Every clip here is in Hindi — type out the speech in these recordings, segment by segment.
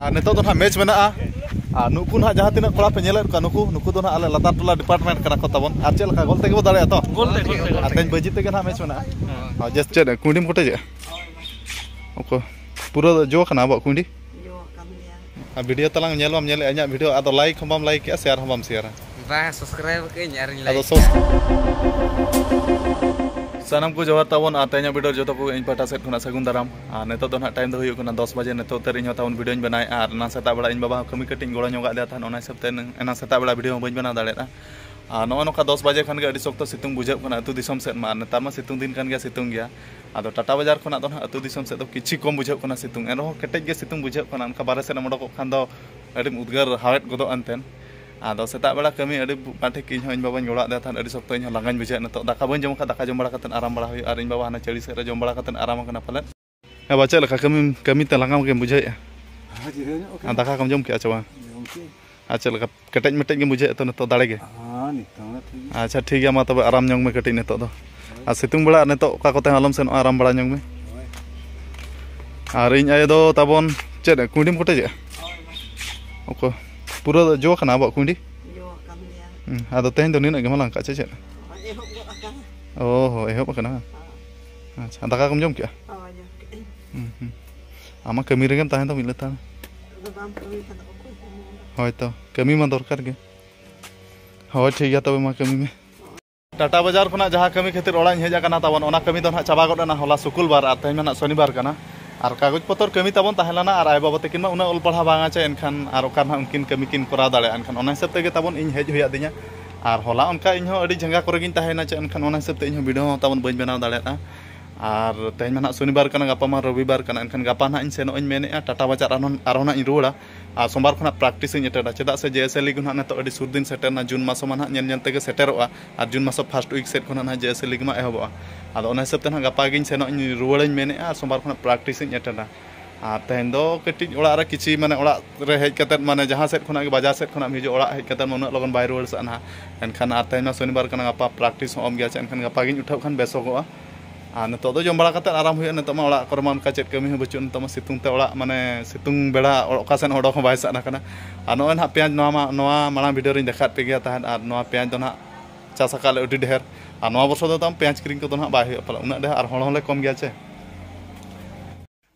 नितो तो ना मैच में नुकु ना जहाँ तीन कड़ा पे नुकु तो ना आले लतार टोला डिपार्टमेंट करना को ताबन आर चेल का गोल तेगे बो दाड़े तो गोल तेन बजी तेगे ना मैच में जस्ट चेड कुंडी कोटे जे ओको पूरा जो खाना अब कुंडी वीडियो तलांग नेलम नेले अኛ वीडियो आदो लाइक हम लाइक के शेयर हम शेयर बा सब्सक्राइब के यार लाइक सानाम को जोहार ताबन आतेኛ वीडियो जो को इन पाटा सेट खुना सगुन दाराम नेतो तो ना टाइम दो हुयुक 10 बजे नेतो तर इन ताबन वीडियो बनाए आर ना सेता बड़ा इन बाबा कमी कटिंग गोड़ा ñoga दे था ओना हिसाब ते एना सेता बड़ा वीडियो बन बना दाड़ेना नो नोका 10 बजे खान के अडी सख्त सितुंग बुझाब खाना अतु दिसम सेट मा नेतार मा सितुंग दिन खान गया सितुंग गया आदो टाटा बाजार खाना तो अतु दिसम सेट दो किछि कम बुझाब खाना सितुंग एनो केटेज गे सितुंग बुझाब खाना अनका बारे सेट मोडक खान दो अडी उद्गार हावेट गदो अनतेन आदो सेता बड़ा कमी अडी पाठे कि इन बाबा गोड़ा दे था अडी सख्त इन लांगाñ बुझा नतो दाका बन जम खा दाका जम बड़ा कतन आराम बड़ा हुई आर इन बाबा हाना चड़ी से जम बड़ा कतन आराम खाना फले ए बच्चा लखा कमी ते लांगाम के बुझाय दाका कम जम के चवा अच्छा लगा कटेज मटेज के बुझे तो नतो दाड़े के अच्छा ठीक है मा तब आराम ñong में कटी नतो दो आ सितुंग बड़ा नतो का कोते आलम सेन आराम बड़ा ñong में आर इन आय दो ताबन चेद कुंडीम कोटे जे ओको पूरा जो खाना अब कुंडी आदो तेहन दो निना गमलां का चेद ओहो एहब कना अच्छा दाका कम जम के आमा कमी रेगेम ताहेन तो मिलता होय तो कमी मा दरकार के होय ठीक है तब मा कमी में टाटा बाजार खुना जहाँ कमी खातिर ओड़ा हेजा कना ताबन ओना कमी तो ना चाबा गडना होला शुक्रवार आर तेहन ना शनिवार कना आर कागज पत्र कमी ताबन ताहेलाना आर आय बाबा तकिन मा उना ऑल पढ़ा बांगा चे एनखान आर ओकार ना उनकिन कमी किन करा दाड़े एनखान ओना हिसाब तेगे ताबन इन हेज होया दिnya आर होला उनका इन हो अडी जंगा करे गिन ताहेना चे एनखान ओना हिसाब ते इन वीडियो ताबन बन बनाव दाड़ेना आर तेहन मा शनिवार कना गापा मा रविवार कना एनखान गापा ना इन सेनो इन मेने टाटा बाजार आरो ना इन रुड़ा आ सोमवार खुना प्रैक्टिस इन एटेडा चेदा से जेएसएल लीग ना नेतो अडी सुर दिन सेटरना जून मास मा ना नेल नेल तेगे सेटरोआ आर जून मास फर्स्ट वीक सेट खुना ना जेएसएल लीग मा एहबोआ आदो ओना हिसाब ते ना गापा गिन सेनो इन रुवाड़ाñ मेने आर सोमवार खुना प्रैक्टिस इन एटेडा आर तेहन दो कटिज ओड़ा रे किछि माने ओड़ा रे हेज कते माने जहां सेट खुना बाजार सेट खुना हिजो ओड़ा हेज कते उना लगन बाय रुवाड़ सा ना एनखान आर तेहन शनिवार कना गापा प्रैक्टिस हम गया एनखान गापा गिन उठाव खान बेसोगोआ आर नतो दो जम बड़ा कते आराम हुई नतो मा ओड़ा करमा उनका चेत कमी हो बचु नतो मा सितुंग ते ओड़ा माने सितुंग बेड़ा ओका सेन ओडो को बाय साना कना आर नोय ना प्याज नोवा माना वीडियो रे देखात पे गया ताहन आर नोवा प्याज दो ना चासाकाले अडी ढेर आर नोवा वर्ष दो तम प्याज क्रीम को दो ना बाय हुई पला उना ढेर आर होल होले कम गया चे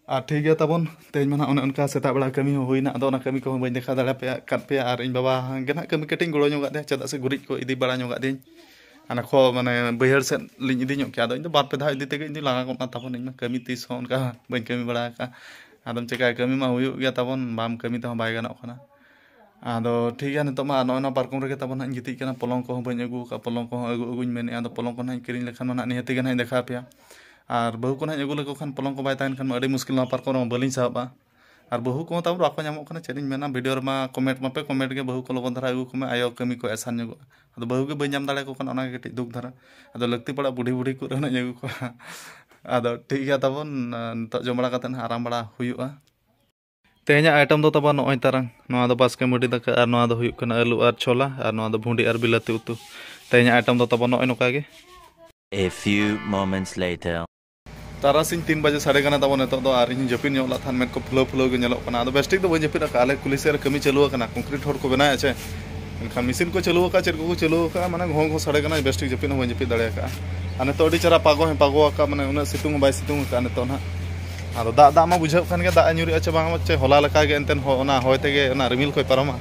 आर ठीक गया ताबन तेज माना उनका सेता बड़ा कमी हुईना अदो ना कमी को बन देखा दाड़ा पे काट पे आर इन बाबा गेना कमी कटिंग गोड़ो ñoga दे चदा से गुरिज को इदी बड़ा ñoga दिन आना खो माने बैहर से लिंग इदी ñok के आदो इन बार पे धा इदी तेगे इन लागा को ताबन इन कमी तीस हो उनका बन कमी बड़ा का आदम चेका कमी मा हुई गया ताबन बाम कमी तो बाय गानो खाना आदो ठीक है नितो मा नोना पार्कम रे ताबन इन गिति कना पलंग को बन अगु का पलंग को अगुñ मेने आदो पलंग को ना किरिन लेखान ना निहति गना देखा पे आर बहु को ना अगु लेको खान पलंग को बाय ताहन खान अडी मुश्किल ना पार्क को बलिन साबा आर बहु को ताब राको नामो खाना चेरिन मेना वीडियो रे मा कमेंट मा पे कमेंट के बहु को लगन धरा अगु को में आयो कमी को एसान nego आदो बहु के बन जाम दाड़े को खान ओना के दुख धरा आदो लगती पड़ा बुढ़ी बुढ़ी को रहना अगु को आदो ठीक है ताबन नितो जम बड़ा कतन आराम बड़ा हुयुआ तेहना आइटम दो ताबा नोय तारंग नोआ दो बास्के मुडी दाका आर नोआ दो हुयुक कना आलू आर छोला आर नोआ दो भुंडी आर बिलाती उतु तेहना आइटम दो ताबा नोय नोका गे A few moments later Tarasingh 3 बजे साढ़े गाना ताबो नेतो दो आर इन जपिन ñola थान मेट को फ्लो फ्लो गे ñeloक कना आदो बेस्टिक दो बन जपिन काले पुलिस रे कमी चलुआ कना कंक्रीट होड़ को बनाया छे एनखान मशीन को चलुआ का चेर को चलुआ का माने घों घों साढ़े गाना बेस्टिक जपिन बन जपिन दाड़े का आने तो अडी चरा पागो का माने उना सितुंग बाय सितुंग का नेतो ना आदो दा मा बुझाव खान गे दा न्यूरी अच्छा बांग चे होला लका गे एनतेन ओना होय तेगे ओना रिमिल कोय पारमा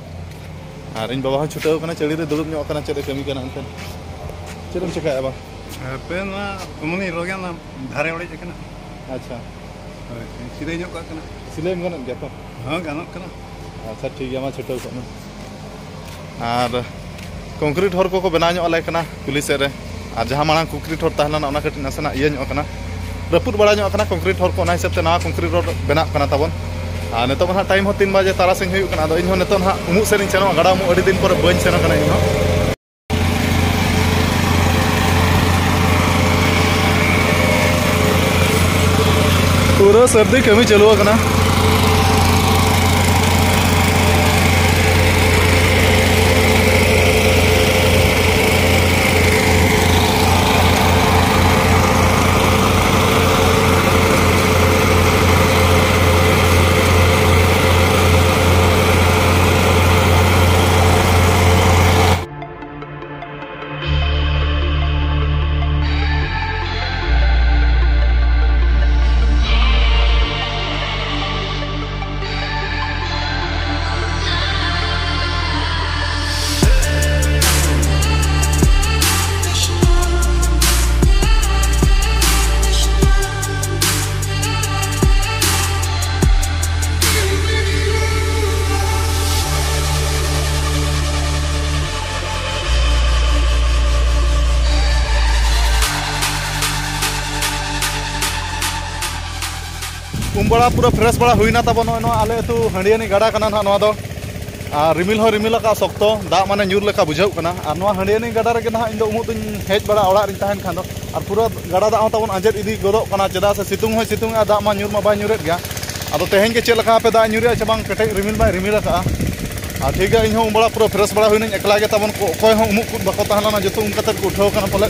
आर इन बाबा छुटाव कना चड़ी रे दुलुब ñok कना चेरे कमी कना एनतेन चेरम चकाया बा पेना उमनी रोगाना धारे ओड़े जकना अच्छा सिले ñok कना सिले में गन गया तो हां गानो कना अच्छा ठीक है मा छुटाव कना आर कंक्रीट होर को बना ñok आले कना पुलिस रे आर जहां मांग कंक्रीट होर ताहला ओना कटी नसना इया ñok कना रपुट बड़ा ñok कना कंक्रीट होर को ओना हिसाब ते ना कंक्रीट रोड बना कना ताबन आ नेतो मा टाइम हो 3 बजे तारासिंग हुई कना दो इन हो नेतो ना उमु सेन सेनो गड़ा मु अडी दिन पर बन सेनो कना इन हो पूरा सर्दी कमी चलुआ कना bala pura fresh bala huina tabon no ale tu handiani gada kana na no do rimil ho rimil ka sokto da mane nyur leka bujau kana ar no handiani gada rege na indo umu tuñ hej bala ola rin tahen khan do ar pura gada da tabon anjet idi godok kana cheda se situng hoi situng a da ma nyur ma ba nyuret ga ado tehen ke chelaka pe da nyuri a bang kete rimil ba rimil ka a ठीक है इन बड़ा पूरा फ्रेश बड़ा हुई एकला के तबन कोय हो उमुक बको तहला जतो उम कतर को उठाव kana पले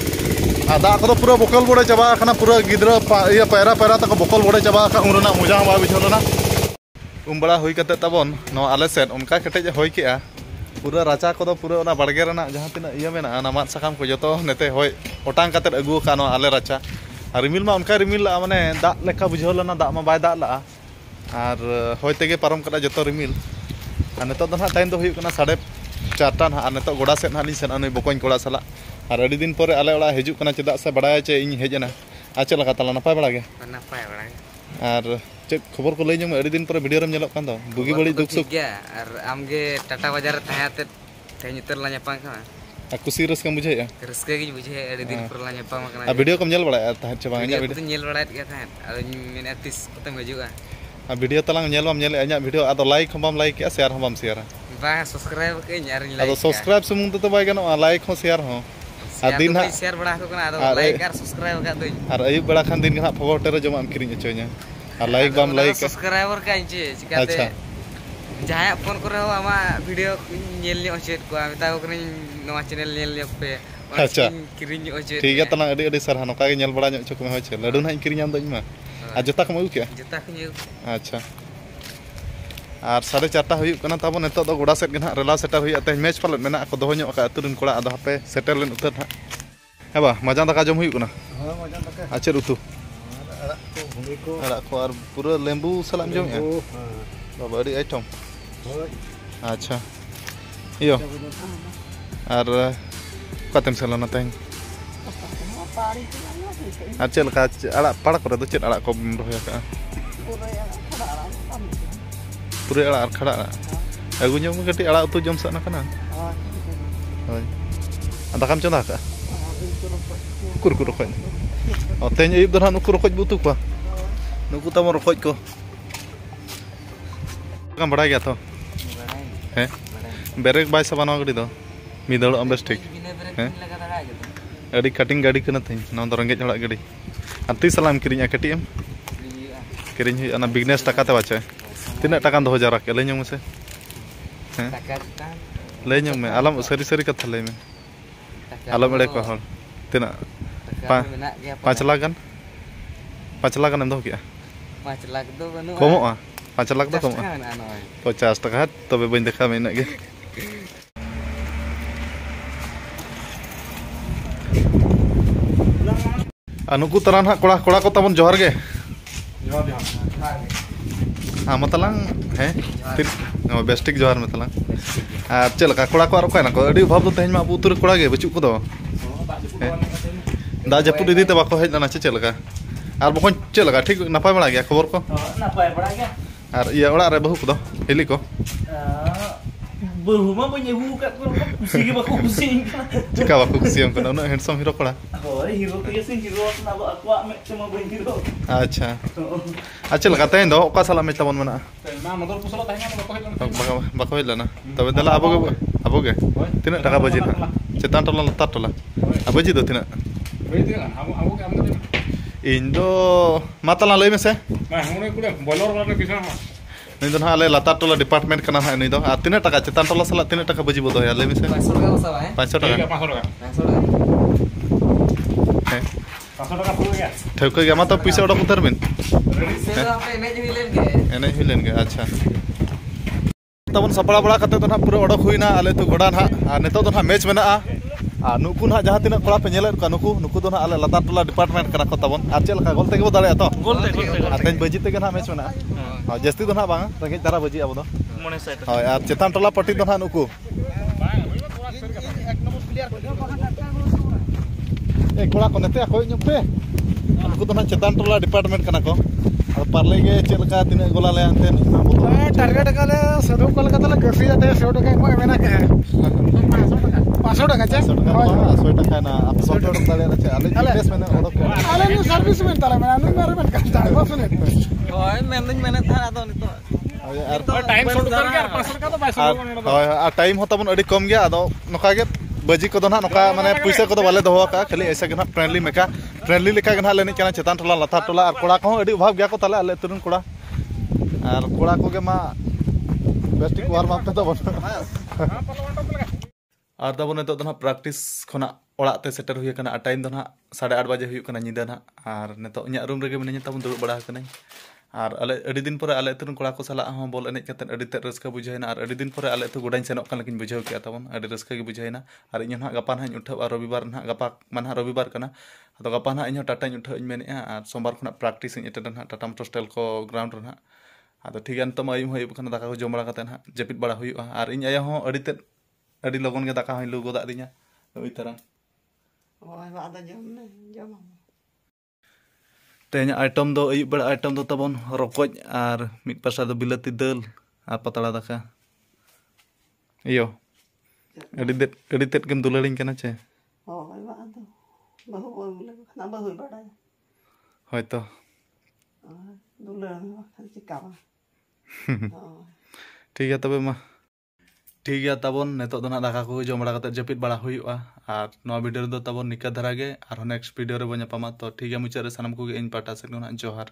दा को पूरा बकल बड़े चबा kana पूरा गिदरा ये पैरा पैरा तक बकल बड़े चबा का उरना मजा बा बिछलना बड़ा हुई कते तबन नो आले सेट उनका कटे होय केआ पूरा राचा को पूरा ओना बड़गे रना जहां तिना इया मेना नामात सकाम को जतो नेते होय ओटांग कते अगु का नो आले राचा रिमिल मा उनका रिमिल माने दा लेका बुझलना दा मा बाय दा ला और होय तेगे पारम कदा जतो रिमिल नेतो तो ना टाइम तो हुई कना 4:30 ना नेतो गोड़ा से ना सेन अनु बकोñ कोड़ा सला और अड़ी दिन परे आले ओला हिजु कना चेदा से बड़ाय चे इन हेजना आचे लगा तला नपाय बड़ा गे नपाय बड़ा और चे खबर को लई जम अड़ी दिन परे वीडियो रम नेलक कान दो बुगी बड़ी दुख सुख गया और आमगे टाटा बाजार तहाते तेन उतर ला ᱧᱟᱯᱟᱢ kana खुशी रस्का बुझे रस्का गी बुझे अड़ी दिन पर ला ᱧᱟᱯᱟम kana आ वीडियो कम नेल बड़ा तहत चे बांग वीडियो तो नेल बड़ा गया था और मेने 30 कतम हजुआ आ वीडियो तलांग नेलम नेल अኛ वीडियो आदो लाइक हम बम लाइक शेयर हम बम शेयर बा सब्सक्राइब के ᱧᱟᱨ ᱞᱟᱭᱤᱠ आदो सब्सक्राइब सुमुंग तो बाय गनो लाइक हो शेयर हो आ दिन हा शेयर बड़ा को kana आदो लाइक और सब्सक्राइब का दोई और अयुब बड़ा खान दिन हा फवो टेरे जमा किरिñ अचोnya आ लाइक बम लाइक सब्सक्राइबर का इंचे चिकाते जहां फोन करे हो आमा वीडियो नेल ᱧᱚᱜ चेट को मेता को कनी नवा चैनल नेल ᱧᱚᱜ पे अच्छा किरिñ ᱧᱚᱜ चेट ठीक है तना अड़ी अड़ी सर नका के नेल बड़ा ᱧᱚᱜ चोक में होय छे लडू ना किरिñ आम दई मा आ जता कम उके जता खनि अच्छा और 4:30 हुई कना तब नेतो दो गोड़ा सेट गना रेला सेटर हुई ते मैच पालन मेना को दोहो ᱧᱚᱜ का अतुरिन कोड़ा आदो हपे सेटर लेन उतर ना हेबा मजा दाका जम हुई कना हां मजा तक अच्छा ऋतु अड़ा को भूमि को अड़ा को और पूरा लेंबू सलाम जम है हां बाबा अड़ी आइटम होय अच्छा यो और कतम सलाना तैन अच्छा लका अड़ा पड़ा करे तो चेत अड़ा को रोया का पूरे अड़ा खड़ा अगु जम कटी अड़ा उतु जम सना कना होय दाकाम चंदा का कुर कुर खोय तेन इब दना नुकुर खोज बुतु को नुकु तम रोखोज को काम बड़ा गया तो हैं ब्रेक बाय सबना गड़ी दो मिदड़ अम्बेस ठीक हैं अड़ी कटिंग गाड़ी कना थी ना तो रंगे हड़ा गाड़ी अति सलाम किरिñ कटिम किरिñ हुई अना बिजनेस टाका ते बाचे तीना टाका दो हजार के ले से हैं ले में आलम सरी सरी कथा ले में आलम एड़े को हर तीना 5 लाख गान 5 लाख गान एम दो किया 5 लाख दो बनु कमोआ 5 लाख दो कमोआ 50 टाका तबे बन देखा में इना गे अनुकु तरह ना कोड़ा कोड़ा को तबन जोहर गे हाँ मतलांग है बेस्टिक जोहर मतलांग चलका कोड़ा को आरो ना को अड़ी भाव तो तेहन मा उतुर कोड़ा गे बचु को दो दा जपुद इदी ते बाको हेज ना चलका और बखन चलका ठीक नपाय बड़ा गया खबर को नपाय बड़ा गया और ये ओड़ा रे बहु को दो हेली को बहु मा बने हु का खुशी के बाको खुशी चिका बाको खुशी हम कना उना हैंडसम हीरो कोड़ा होय हीरो तो ये हीरो ना अक्वा में चमा बन हीरो अच्छा अच्छा लगा तेन दो ओका साला में तबन मना ना मदर पुसला ताहेना बाको हेज लना तबे दला अबो गे तिना टाका बजी ना चेतान टोला लतार टोला अबजी दो तिना इन दो मातला लई में से नहीं तो ना ले लतार टोला डिपार्टमेंट कना है नहीं तो आ तीना टाका चेतान टोला सला तीना टाका बजी बदो है ले में से 500 টাকা বসাবা হ্যাঁ 500 টাকা 500 টাকা है ठेक गया मत पैसा ओडा उतर बिन से आपे एने जी लेन के एने ही लेन के अच्छा तबन सपड़ा बड़ा कते तो ना पूरा ओडक हुईना आले तो गोडा ना आ नेतो तो ना मैच मेना आ नुकु ना जहां तिना कोड़ा पे नेले का नुकु तो ना आले लतार टोला डिपार्टमेंट कना को तबन आ चेल का गोलते के दाड़े तो गोलते आतेन बजी ते ना मैच मेना हां जस्ती तो ना बांग रंगे तारा बजी अब दो मने साइड हां आ चेतान टोला पट्टी तो ना नुकु एक कोड़ा को नेते को ᱧᱩ पे नुकु तो ना चेतान टोला डिपार्टमेंट कना को और पारले के चेल का तिना गोला ले अंते टारगेट का ले 100 को लगा तले गसी जाते 100 टका को मेना के 500 टका 500 টাকা আছে 500 টাকা বাবা 100 টাকা না আপনি কত অর্ডার দাঁড়িয়ে আছে আলে বেশ মানে অর্ডার করে আলে নি সার্ভিস মেন তারা মানে আমি মেরে মেন কাটা বসনে হয় মেনে থার আদো নিতো আর টাইম শর্ট করके আর 500 টাকা তো 500 হয় আর টাইম হতা বন আಡಿ কম গया আদো নকা গে baji ko na noka mane puisa ko bale doho ka khali aisa gna friendly meka friendly leka gna leni kana chetan tola lathar tola ar koda ko adi obhab gya ko tale ale turun koda ar koda ko ge ma bestik war map ta bon ar da bon to na practice khona orak te setter huye kana time do na 8:30 baje huyu kana nyida na ar neto inya room rege minanya tabun duruk bada kana আর আলে আদি দিন পরে আলে তুরুন কোড়া কো সালা হন বল এনে কাতে আদি তে রস্কা বুঝাইনা আর আদি দিন পরে আলে তো গোডাइन सेनक kan lakin बुझाव के ताबन आदि रस्का गे बुझाइना आर इᱧ ना गपा ना उठाव और रविवार ना गपा मानहा रविवार kana तो गपा ना इᱧ टाटा उठाव इᱧ मेने और सोमवार खना प्रैक्टिस इन एटेड ना टाटा मोटर स्टाइल को ग्राउंड रे ना आदो ठीक है तो मई होय बखना दाका को जम बड़ा काते ना जेपित बड़ा हुयुआ और इᱧ आया हो अडी लगन गे दाका हई लु गोदा दिnya ओई तरह ओय बादा जम तेहnya item do ayub beda item do tabon rokoj ar mid pasar do bilati dal ar patala daka iyo editet gem dularing kana che ओय बादा बहु बोले ना बहु बड़ा hoyto दुलर खाली चिकावा ठीक है तबे मा ठीक है तबन नेतो दो ना दाका को जम बड़ा कते जपित बड़ा हुयुआ और नो वीडियो दो तबन निका धरा गे और नेक्स्ट वीडियो रे बन पामा तो ठीक है मुचारे सनम को इन पाटा से जोहार